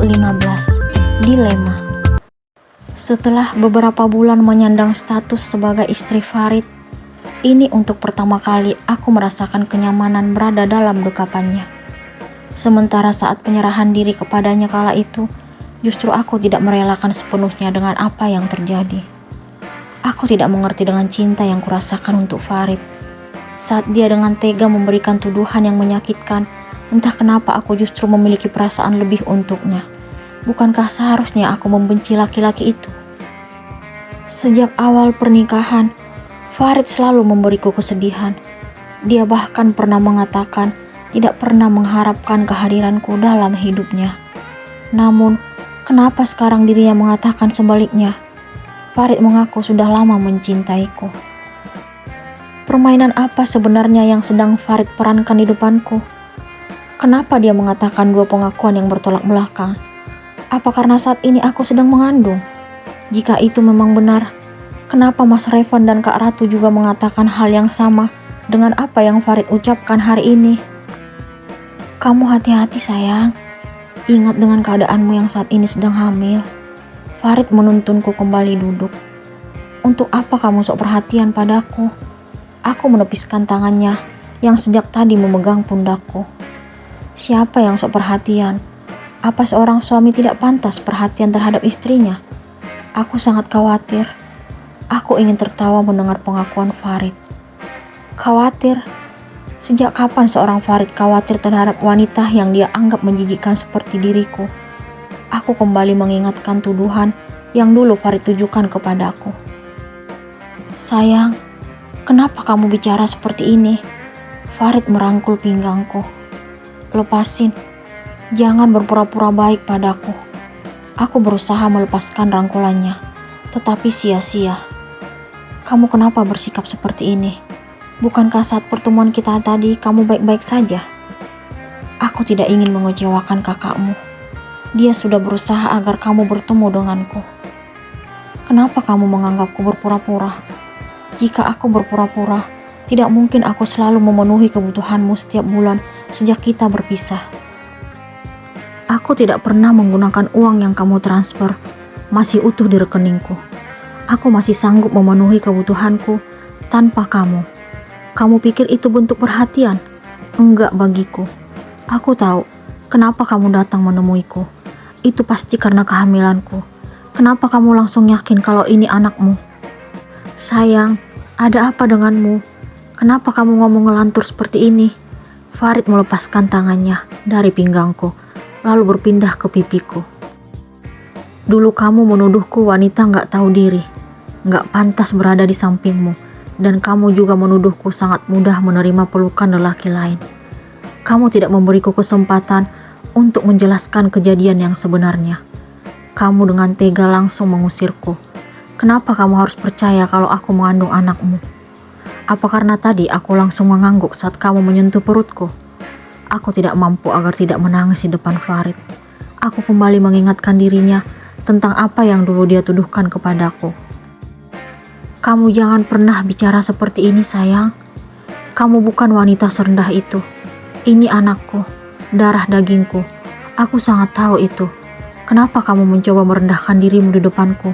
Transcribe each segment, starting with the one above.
15. Dilema. Setelah beberapa bulan menyandang status sebagai istri Farid, ini untuk pertama kali aku merasakan kenyamanan berada dalam dekapannya. Sementara saat penyerahan diri kepadanya kala itu, justru aku tidak merelakan sepenuhnya dengan apa yang terjadi. Aku tidak mengerti dengan cinta yang kurasakan untuk Farid. Saat dia dengan tega memberikan tuduhan yang menyakitkan, entah kenapa aku justru memiliki perasaan lebih untuknya. Bukankah seharusnya aku membenci laki-laki itu? Sejak awal pernikahan, Farid selalu memberiku kesedihan. Dia bahkan pernah mengatakan tidak pernah mengharapkan kehadiranku dalam hidupnya. Namun, kenapa sekarang dirinya mengatakan sebaliknya? Farid mengaku sudah lama mencintaiku. Permainan apa sebenarnya yang sedang Farid perankan di depanku? Kenapa dia mengatakan dua pengakuan yang bertolak belakang? Apa karena saat ini aku sedang mengandung? Jika itu memang benar, kenapa Mas Revan dan Kak Ratu juga mengatakan hal yang sama dengan apa yang Farid ucapkan hari ini? Kamu hati-hati sayang. Ingat dengan keadaanmu yang saat ini sedang hamil. Farid menuntunku kembali duduk. Untuk apa kamu sok perhatian padaku? Aku menepiskan tangannya yang sejak tadi memegang pundakku. Siapa yang sok perhatian? Apa seorang suami tidak pantas perhatian terhadap istrinya? Aku sangat khawatir. Aku ingin tertawa mendengar pengakuan Farid. Khawatir? Sejak kapan seorang Farid khawatir terhadap wanita yang dia anggap menjijikkan seperti diriku? Aku kembali mengingatkan tuduhan yang dulu Farid tujukan kepadaku. Sayang, kenapa kamu bicara seperti ini? Farid merangkul pinggangku. Lepasin, jangan berpura-pura baik padaku. Aku berusaha melepaskan rangkulannya, tetapi sia-sia. Kamu kenapa bersikap seperti ini? Bukankah saat pertemuan kita tadi kamu baik-baik saja? Aku tidak ingin mengecewakan kakakmu. Dia sudah berusaha agar kamu bertemu denganku. Kenapa kamu menganggapku berpura-pura? Jika aku berpura-pura, tidak mungkin aku selalu memenuhi kebutuhanmu setiap bulan sejak kita berpisah. Aku tidak pernah menggunakan uang yang kamu transfer, masih utuh di rekeningku. Aku masih sanggup memenuhi kebutuhanku tanpa kamu. Kamu pikir itu bentuk perhatian? Enggak bagiku. Aku tahu kenapa kamu datang menemuiku. Itu pasti karena kehamilanku. Kenapa kamu langsung yakin kalau ini anakmu? Sayang, ada apa denganmu? Kenapa kamu ngomong ngelantur seperti ini? Farid melepaskan tangannya dari pinggangku, lalu berpindah ke pipiku. Dulu kamu menuduhku wanita gak tahu diri, gak pantas berada di sampingmu, dan kamu juga menuduhku sangat mudah menerima pelukan lelaki lain. Kamu tidak memberiku kesempatan untuk menjelaskan kejadian yang sebenarnya. Kamu dengan tega langsung mengusirku. Kenapa kamu harus percaya kalau aku mengandung anakmu? Apa karena tadi aku langsung mengangguk saat kamu menyentuh perutku? Aku tidak mampu agar tidak menangis di depan Farid. Aku kembali mengingatkan dirinya tentang apa yang dulu dia tuduhkan kepadaku. Kamu jangan pernah bicara seperti ini sayang. Kamu bukan wanita serendah itu. Ini anakku, darah dagingku. Aku sangat tahu itu. Kenapa kamu mencoba merendahkan dirimu di depanku?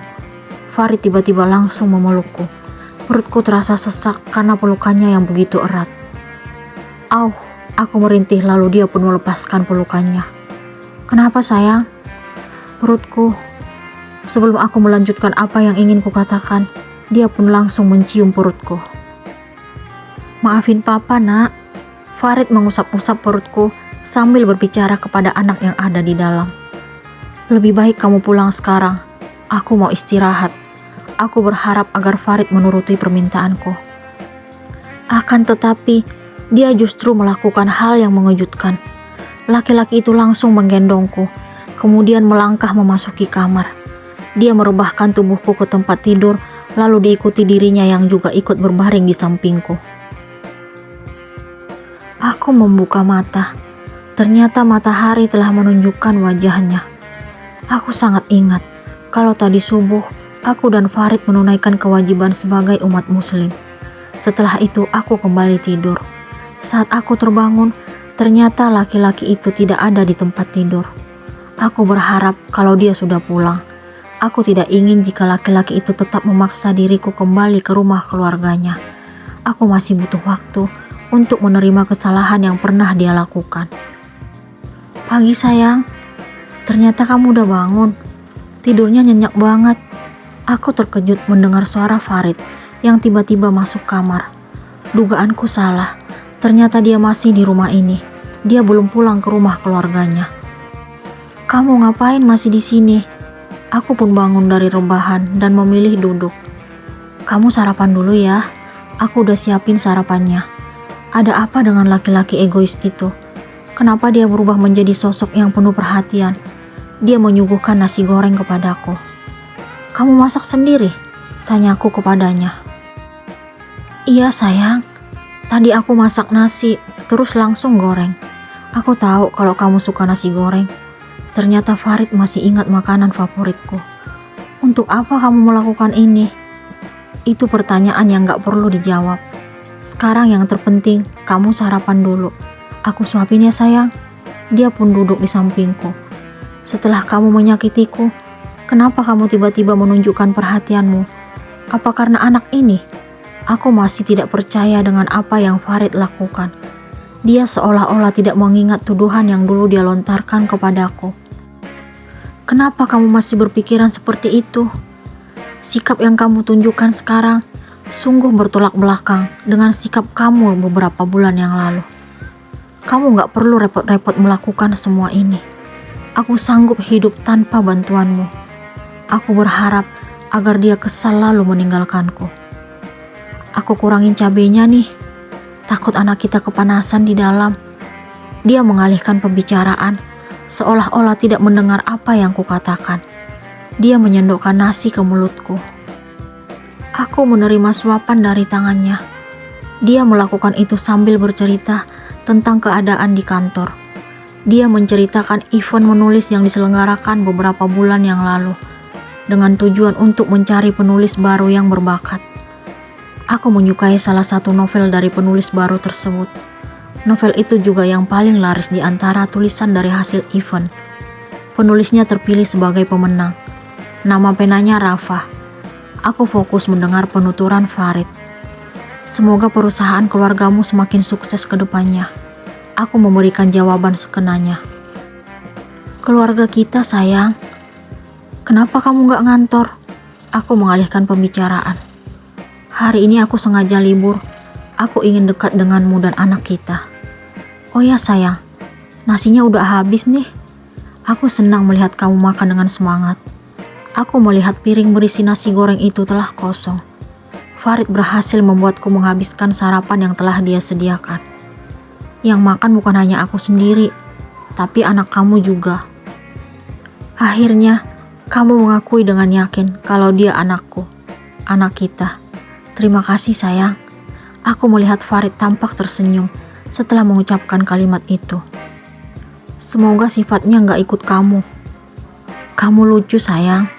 Farid tiba-tiba langsung memelukku. Perutku terasa sesak karena pelukannya yang begitu erat. Au, aku merintih lalu dia pun melepaskan pelukannya. Kenapa sayang? Perutku. Sebelum aku melanjutkan apa yang ingin kukatakan, dia pun langsung mencium perutku. Maafin papa nak. Farid mengusap-usap perutku sambil berbicara kepada anak yang ada di dalam. Lebih baik kamu pulang sekarang. Aku mau istirahat. Aku berharap agar Farid menuruti permintaanku. Akan tetapi, dia justru melakukan hal yang mengejutkan. Laki-laki itu langsung menggendongku, kemudian melangkah memasuki kamar. Dia merebahkan tubuhku ke tempat tidur, lalu diikuti dirinya yang juga ikut berbaring di sampingku. Aku membuka mata. Ternyata matahari telah menunjukkan wajahnya. Aku sangat ingat kalau tadi subuh aku dan Farid menunaikan kewajiban sebagai umat muslim. Setelah itu aku kembali tidur. Saat aku terbangun, ternyata laki-laki itu tidak ada di tempat tidur. Aku berharap kalau dia sudah pulang. Aku tidak ingin jika laki-laki itu tetap memaksa diriku kembali ke rumah keluarganya. Aku masih butuh waktu untuk menerima kesalahan yang pernah dia lakukan. Pagi sayang, ternyata kamu udah bangun. Tidurnya nyenyak banget. Aku terkejut mendengar suara Farid yang tiba-tiba masuk kamar. Dugaanku salah. Ternyata dia masih di rumah ini. Dia belum pulang ke rumah keluarganya. Kamu ngapain masih di sini? Aku pun bangun dari rebahan dan memilih duduk. Kamu sarapan dulu ya. Aku udah siapin sarapannya. Ada apa dengan laki-laki egois itu? Kenapa dia berubah menjadi sosok yang penuh perhatian? Dia menyuguhkan nasi goreng kepadaku. Kamu masak sendiri? Tanyaku kepadanya. Iya sayang. Tadi aku masak nasi, terus langsung goreng. Aku tahu kalau kamu suka nasi goreng. Ternyata Farid masih ingat makanan favoritku. Untuk apa kamu melakukan ini? Itu pertanyaan yang gak perlu dijawab. Sekarang yang terpenting, kamu sarapan dulu. Aku suapin ya sayang. Dia pun duduk di sampingku. Setelah kamu menyakitiku, kenapa kamu tiba-tiba menunjukkan perhatianmu? Apa karena anak ini? Aku masih tidak percaya dengan apa yang Farid lakukan. Dia seolah-olah tidak mengingat tuduhan yang dulu dia lontarkan kepadaku. Kenapa kamu masih berpikiran seperti itu? Sikap yang kamu tunjukkan sekarang sungguh bertolak belakang dengan sikap kamu beberapa bulan yang lalu. Kamu gak perlu repot-repot melakukan semua ini. Aku sanggup hidup tanpa bantuanmu. Aku berharap agar dia kesal lalu meninggalkanku. Aku kurangin cabenya nih. Takut anak kita kepanasan di dalam. Dia mengalihkan pembicaraan, seolah-olah tidak mendengar apa yang kukatakan. Dia menyendokkan nasi ke mulutku. Aku menerima suapan dari tangannya. Dia melakukan itu sambil bercerita tentang keadaan di kantor. Dia menceritakan event menulis yang diselenggarakan beberapa bulan yang lalu, dengan tujuan untuk mencari penulis baru yang berbakat. Aku menyukai salah satu novel dari penulis baru tersebut. Novel itu juga yang paling laris di antara tulisan dari hasil event. Penulisnya terpilih sebagai pemenang. Nama penanya Rafa. Aku fokus mendengar penuturan Farid. Semoga perusahaan keluargamu semakin sukses ke depannya. Aku memberikan jawaban sekenanya. Keluarga kita sayang. Kenapa kamu gak ngantor? Aku mengalihkan pembicaraan. Hari ini aku sengaja libur. Aku ingin dekat denganmu dan anak kita. Oh ya sayang, nasinya udah habis nih. Aku senang melihat kamu makan dengan semangat. Aku melihat piring berisi nasi goreng itu telah kosong. Farid berhasil membuatku menghabiskan sarapan yang telah dia sediakan. Yang makan bukan hanya aku sendiri, tapi anak kamu juga. Akhirnya, kamu mengakui dengan yakin kalau dia anakku, anak kita. Terima kasih sayang. Aku melihat Farid tampak tersenyum setelah mengucapkan kalimat itu. Semoga sifatnya gak ikut kamu. Kamu lucu sayang.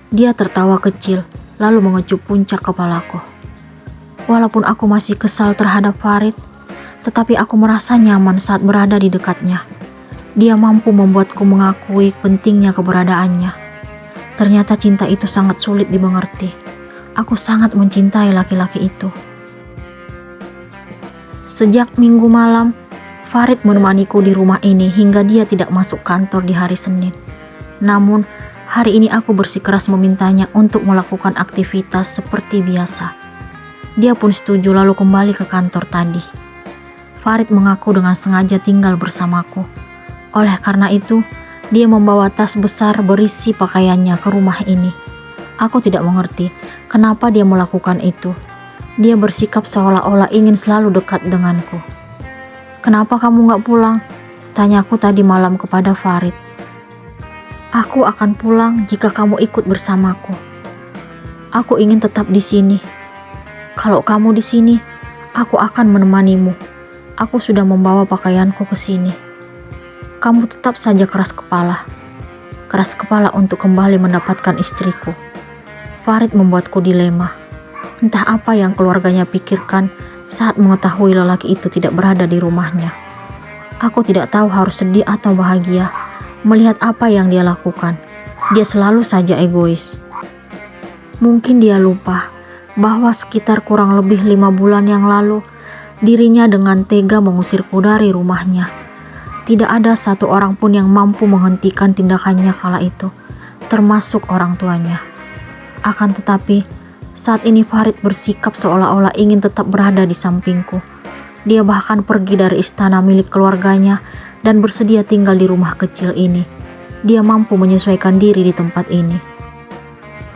Dia tertawa kecil lalu mengecup puncak kepalaku. Walaupun aku masih kesal terhadap Farid, tetapi aku merasa nyaman saat berada di dekatnya. Dia mampu membuatku mengakui pentingnya keberadaannya. Ternyata cinta itu sangat sulit dimengerti. Aku sangat mencintai laki-laki itu. Sejak Minggu malam, Farid menemaniku di rumah ini hingga dia tidak masuk kantor di hari Senin. Namun, hari ini aku bersikeras memintanya untuk melakukan aktivitas seperti biasa. Dia pun setuju lalu kembali ke kantor tadi. Farid mengaku dengan sengaja tinggal bersamaku. Oleh karena itu, dia membawa tas besar berisi pakaiannya ke rumah ini. Aku tidak mengerti kenapa dia melakukan itu. Dia bersikap seolah-olah ingin selalu dekat denganku. Kenapa kamu gak pulang? Tanyaku tadi malam kepada Farid. Aku akan pulang jika kamu ikut bersamaku. Aku ingin tetap di sini. Kalau kamu di sini, aku akan menemanimu. Aku sudah membawa pakaianku ke sini. Kamu tetap saja keras kepala. Keras kepala untuk kembali mendapatkan istriku. Farid membuatku dilema. Entah apa yang keluarganya pikirkan saat mengetahui lelaki itu tidak berada di rumahnya. Aku tidak tahu harus sedih atau bahagia melihat apa yang dia lakukan. Dia selalu saja egois. Mungkin dia lupa bahwa sekitar kurang lebih 5 bulan yang lalu, dirinya dengan tega mengusirku dari rumahnya. Tidak ada satu orang pun yang mampu menghentikan tindakannya kala itu, termasuk orang tuanya. Akan tetapi, saat ini Farid bersikap seolah-olah ingin tetap berada di sampingku. Dia bahkan pergi dari istana milik keluarganya dan bersedia tinggal di rumah kecil ini. Dia mampu menyesuaikan diri di tempat ini.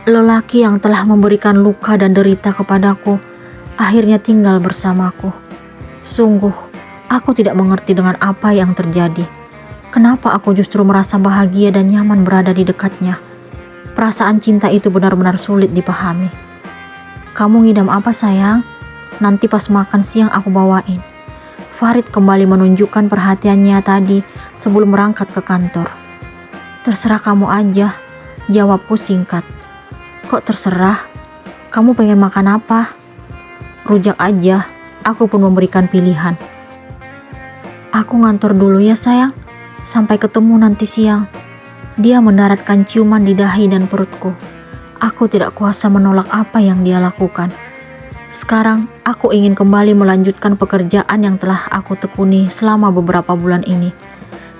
Lelaki yang telah memberikan luka dan derita kepadaku akhirnya tinggal bersamaku. Sungguh, aku tidak mengerti dengan apa yang terjadi. Kenapa aku justru merasa bahagia dan nyaman berada di dekatnya? Perasaan cinta itu benar-benar sulit dipahami. Kamu ngidam apa sayang? Nanti pas makan siang aku bawain. Farid kembali menunjukkan perhatiannya tadi sebelum berangkat ke kantor. Terserah kamu aja, jawabku singkat. Kok terserah? Kamu pengen makan apa? Rujak aja, aku pun memberikan pilihan. Aku ngantor dulu ya sayang, sampai ketemu nanti siang. Dia mendaratkan ciuman di dahi dan perutku. Aku tidak kuasa menolak apa yang dia lakukan. Sekarang aku ingin kembali melanjutkan pekerjaan yang telah aku tekuni selama beberapa bulan ini.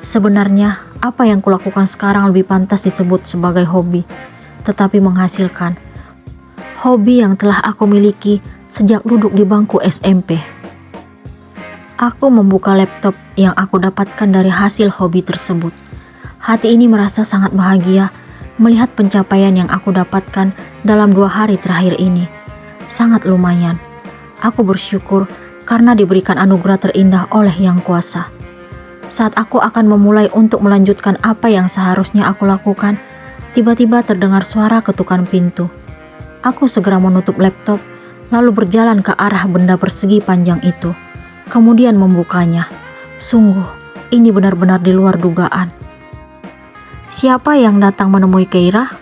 Sebenarnya apa yang kulakukan sekarang lebih pantas disebut sebagai hobi, tetapi menghasilkan. Hobi yang telah aku miliki sejak duduk di bangku SMP. Aku membuka laptop yang aku dapatkan dari hasil hobi tersebut. Hati ini merasa sangat bahagia melihat pencapaian yang aku dapatkan dalam 2 hari terakhir ini. Sangat lumayan. Aku bersyukur karena diberikan anugerah terindah oleh Yang Kuasa. Saat aku akan memulai untuk melanjutkan apa yang seharusnya aku lakukan, tiba-tiba terdengar suara ketukan pintu. Aku segera menutup laptop, lalu berjalan ke arah benda persegi panjang itu. Kemudian membukanya. Sungguh, ini benar-benar di luar dugaan. Siapa yang datang menemui Keira?